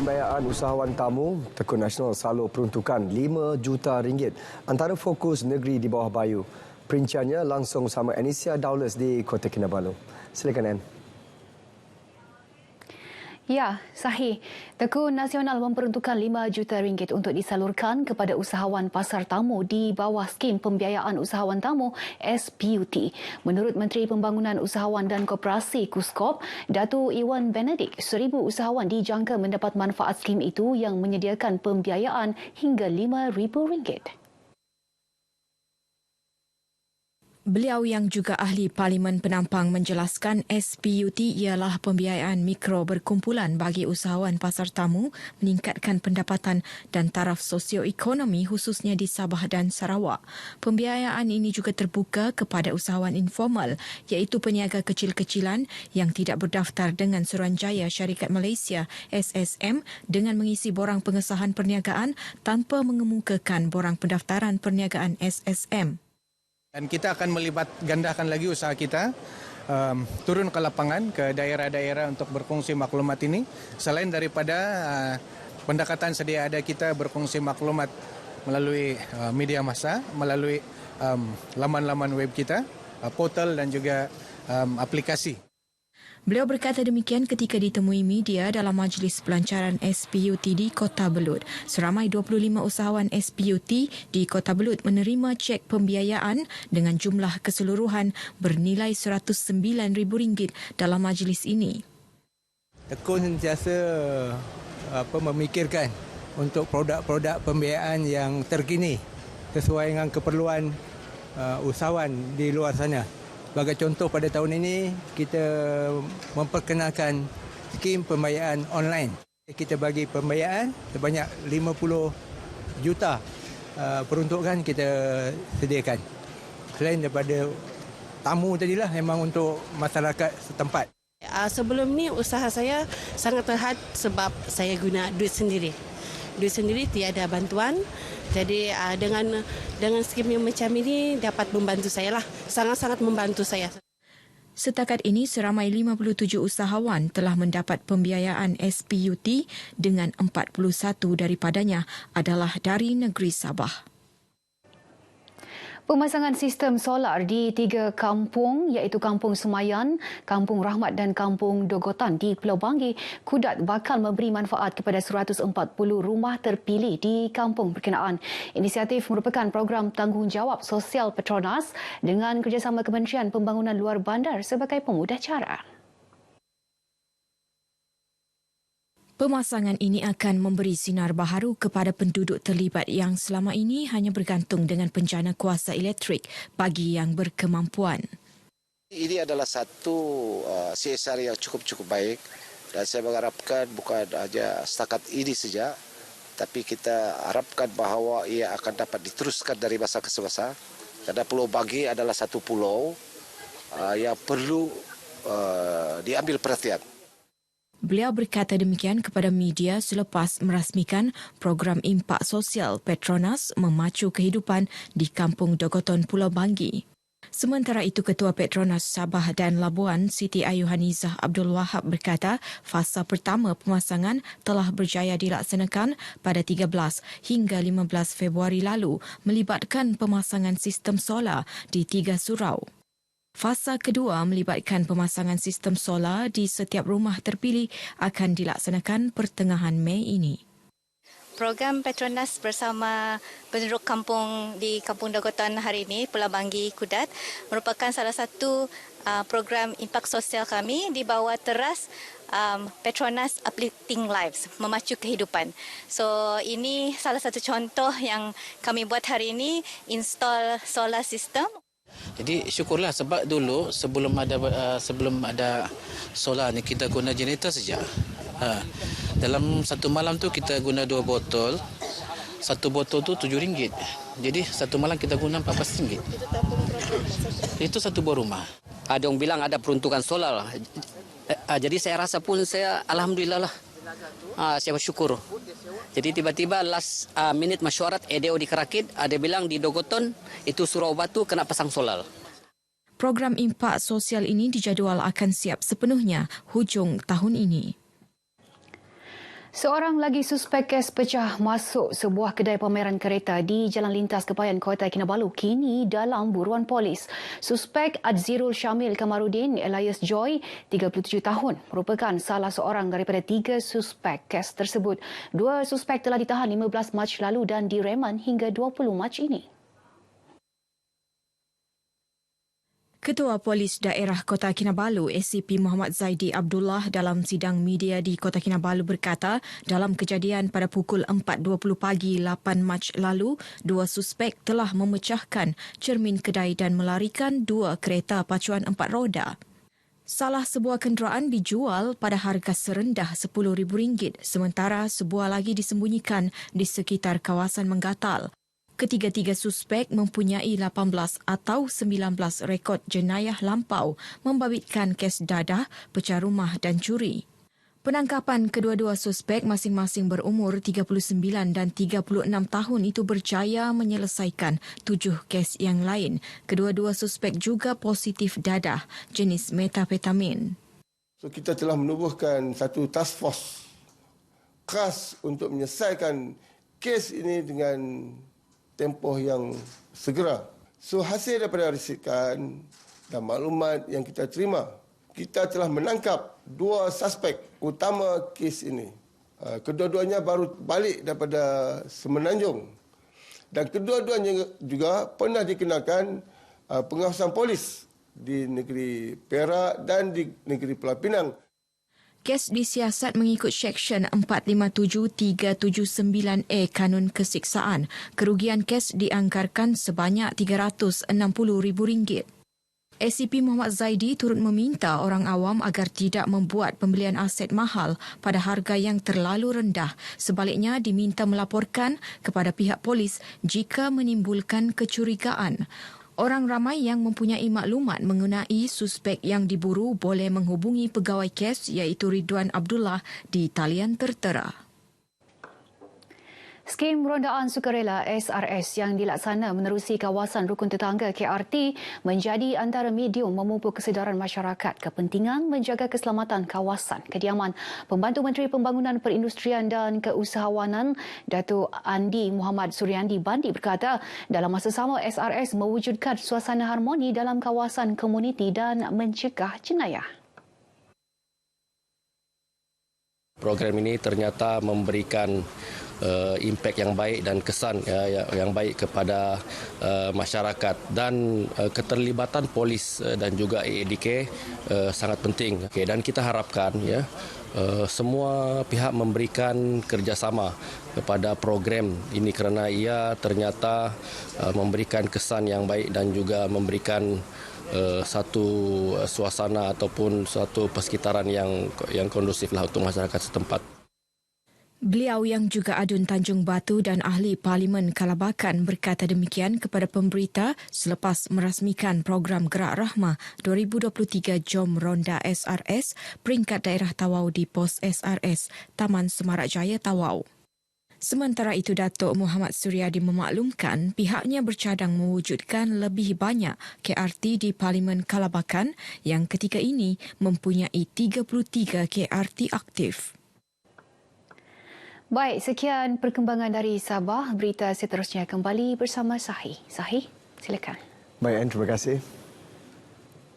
pembiayaan usahawan tamu, Tekun Nasional salur peruntukan RM5 juta antara fokus negeri di bawah Bayu. Perinciannya langsung sama Anisha Dowles di Kota Kinabalu. Silakan, Ann. Ya, sahih. Tekun Nasional memperuntukkan RM5 juta untuk disalurkan kepada usahawan pasar tamu di bawah skim pembiayaan usahawan tamu SPUT. Menurut Menteri Pembangunan Usahawan dan Koperasi KUSKOP, Datuk Iwan Benedik, 1,000 usahawan dijangka mendapat manfaat skim itu yang menyediakan pembiayaan hingga RM5,000. Beliau yang juga ahli Parlimen Penampang menjelaskan SPUT ialah pembiayaan mikro berkumpulan bagi usahawan pasar tamu meningkatkan pendapatan dan taraf sosioekonomi khususnya di Sabah dan Sarawak. Pembiayaan ini juga terbuka kepada usahawan informal iaitu peniaga kecil-kecilan yang tidak berdaftar dengan Suruhanjaya Syarikat Malaysia SSM dengan mengisi borang pengesahan perniagaan tanpa mengemukakan borang pendaftaran perniagaan SSM. Dan kita akan gandakan lagi usaha kita, turun ke lapangan, ke daerah-daerah untuk berkongsi maklumat ini. Selain daripada pendekatan sedia ada kita berkongsi maklumat melalui media massa, melalui laman-laman web kita, portal dan juga aplikasi. Beliau berkata demikian ketika ditemui media dalam majlis pelancaran SPUT di Kota Belud. Seramai 25 usahawan SPUT di Kota Belud menerima cek pembiayaan dengan jumlah keseluruhan bernilai RM109,000 dalam majlis ini. Tekun sentiasa memikirkan untuk produk-produk pembiayaan yang terkini sesuai dengan keperluan usahawan di luar sana. Sebagai contoh, pada tahun ini kita memperkenalkan skim pembiayaan online. Kita bagi pembiayaan sebanyak 50 juta peruntukan kita sediakan. Selain daripada tamu tadilah, memang untuk masyarakat setempat. Sebelum ni usaha saya sangat terhad sebab saya guna duit sendiri. Duit sendiri tiada bantuan. Jadi dengan skim yang macam ini dapat membantu saya lah. Sangat-sangat membantu saya. Setakat ini seramai 57 usahawan telah mendapat pembiayaan SPUT dengan 41 daripadanya adalah dari negeri Sabah. Pemasangan sistem solar di 3 kampung iaitu Kampung Semayan, Kampung Rahmat dan Kampung Dogotan di Pulau Banggi, Kudat bakal memberi manfaat kepada 140 rumah terpilih di kampung berkenaan. Inisiatif merupakan program tanggungjawab sosial Petronas dengan kerjasama Kementerian Pembangunan Luar Bandar sebagai pemudah cara. Pemasangan ini akan memberi sinar baharu kepada penduduk terlibat yang selama ini hanya bergantung dengan penjana kuasa elektrik bagi yang berkemampuan. Ini adalah satu CSR yang cukup baik dan saya mengharapkan bukan hanya setakat ini saja, tapi kita harapkan bahawa ia akan dapat diteruskan dari masa ke masa. Karena Pulau Banggi adalah satu pulau yang perlu diambil perhatian. Beliau berkata demikian kepada media selepas merasmikan program impak sosial Petronas memacu kehidupan di Kampung Dogoton Pulau Banggi. Sementara itu, Ketua Petronas Sabah dan Labuan Siti Ayuhanizah Abdul Wahab berkata fasa pertama pemasangan telah berjaya dilaksanakan pada 13 hingga 15 Februari lalu melibatkan pemasangan sistem solar di 3 surau. Fasa kedua melibatkan pemasangan sistem solar di setiap rumah terpilih akan dilaksanakan pertengahan Mei ini. Program Petronas bersama penduduk kampung di Kampung Dogotan hari ini, Pulau Banggi, Kudat, merupakan salah satu program impak sosial kami di bawah teras Petronas Uplifting Lives, memacu kehidupan. So ini salah satu contoh yang kami buat hari ini, install solar system. Jadi syukurlah sebab dulu sebelum ada solar ni kita guna generator saja. Dalam satu malam tu kita guna 2 botol. Satu botol tu RM7. Jadi satu malam kita guna RM14. Itu satu buah rumah. Ada yang bilang ada peruntukan solar. Jadi saya rasa pun saya alhamdulillah lah. Saya bersyukur. Jadi tiba-tiba last minute mesyuarat EDO di Kerakit, ada bilang di Dogoton itu Surau Batu kena pasang solar. Program impak sosial ini dijadual akan siap sepenuhnya hujung tahun ini. Seorang lagi suspek kes pecah masuk sebuah kedai pameran kereta di Jalan Lintas Kebayan, Kota Kinabalu kini dalam buruan polis. Suspek Adzirul Syamil Kamarudin alias Joy, 37 tahun, merupakan salah seorang daripada 3 suspek kes tersebut. 2 suspek telah ditahan 15 Mac lalu dan direman hingga 20 Mac ini. Ketua Polis Daerah Kota Kinabalu, ACP Muhammad Zaidi Abdullah dalam sidang media di Kota Kinabalu berkata, dalam kejadian pada pukul 4.20 pagi 8 Mac lalu, 2 suspek telah memecahkan cermin kedai dan melarikan 2 kereta pacuan 4 roda. Salah sebuah kenderaan dijual pada harga serendah RM10,000 sementara sebuah lagi disembunyikan di sekitar kawasan Menggatal. Ketiga-tiga suspek mempunyai 18 atau 19 rekod jenayah lampau membabitkan kes dadah, pecah rumah dan curi. Penangkapan kedua-dua suspek masing-masing berumur 39 dan 36 tahun itu berjaya menyelesaikan 7 kes yang lain. Kedua-dua suspek juga positif dadah jenis metafetamin. So kita telah menubuhkan satu task force khas untuk menyelesaikan kes ini dengan tempoh yang segera. So hasil daripada risikan dan maklumat yang kita terima, kita telah menangkap 2 suspek utama kes ini. Kedua-duanya baru balik daripada Semenanjung dan kedua-duanya juga pernah dikenakan pengawasan polis di negeri Perak dan di negeri Pulau Pinang. Kes disiasat mengikut Seksyen 457-379A Kanun Kesiksaan. Kerugian kes dianggarkan sebanyak RM360,000. ACP Muhammad Zaidi turut meminta orang awam agar tidak membuat pembelian aset mahal pada harga yang terlalu rendah. Sebaliknya diminta melaporkan kepada pihak polis jika menimbulkan kecurigaan. Orang ramai yang mempunyai maklumat mengenai suspek yang diburu boleh menghubungi pegawai kes iaitu Ridwan Abdullah di talian tertera. Skim rondaan sukarela SRS yang dilaksana menerusi kawasan rukun tetangga KRT menjadi antara medium memupuk kesedaran masyarakat kepentingan menjaga keselamatan kawasan kediaman. Pembantu Menteri Pembangunan Perindustrian dan Keusahawanan Datuk Andi Muhammad Suryandi Bandi berkata, dalam masa sama SRS mewujudkan suasana harmoni dalam kawasan komuniti dan mencegah jenayah. Program ini ternyata memberikan impak yang baik dan kesan yang baik kepada masyarakat dan keterlibatan polis dan juga AADK sangat penting. Dan kita harapkan semua pihak memberikan kerjasama kepada program ini kerana ia ternyata memberikan kesan yang baik dan juga memberikan satu suasana ataupun satu persekitaran yang kondusiflah untuk masyarakat setempat. Beliau yang juga adun Tanjung Batu dan ahli Parlimen Kalabakan berkata demikian kepada pemberita selepas merasmikan program Gerak Rahmah 2023 Jom Ronda SRS peringkat daerah Tawau di pos SRS Taman Semarak Jaya Tawau. Sementara itu, Datuk Muhammad Suryadi memaklumkan pihaknya bercadang mewujudkan lebih banyak KRT di Parlimen Kalabakan yang ketika ini mempunyai 33 KRT aktif. Baik, sekian perkembangan dari Sabah. Berita seterusnya kembali bersama Sahi. Sahi, silakan. Baik, terima kasih.